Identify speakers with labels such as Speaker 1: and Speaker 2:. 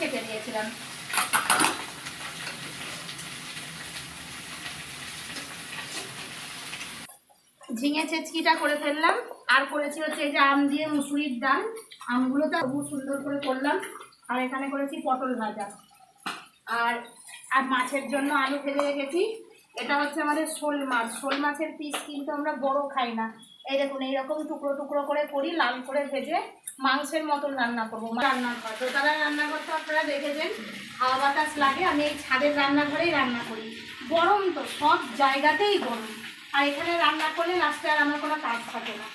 Speaker 1: কেটে দিয়েছিলাম। ঝিঙে চেচকিটা করে ফেললাম। আর করেছি হচ্ছে এই যে আম দিয়ে মুসুরির ডাল, আমগুলো তো খুব সুন্দর করে করলাম। আর এখানে করেছি পটল ভাজা। আর আর মাছের জন্য আলু ভেজে রেখেছি। এটা হচ্ছে আমাদের শোল মাছ। শোল মাছের পিস কিন্তু আমরা বড় খাই না। এই দেখুন এইরকম টুকরো টুকরো করে করি, লাল করে ভেজে মাংসের মতন রান্না করবো। রান্নাঘর দোতলা রান্নাঘর তো আপনারা দেখেছেন, হাওয়া বাতাস লাগে। আমি এই ছাদের রান্নাঘরেই রান্না করি। গরম তো, সব জায়গাতেই গরম। আর এখানে রান্না করলে লাস্টে আর আমার কোনো কাজ থাকে না।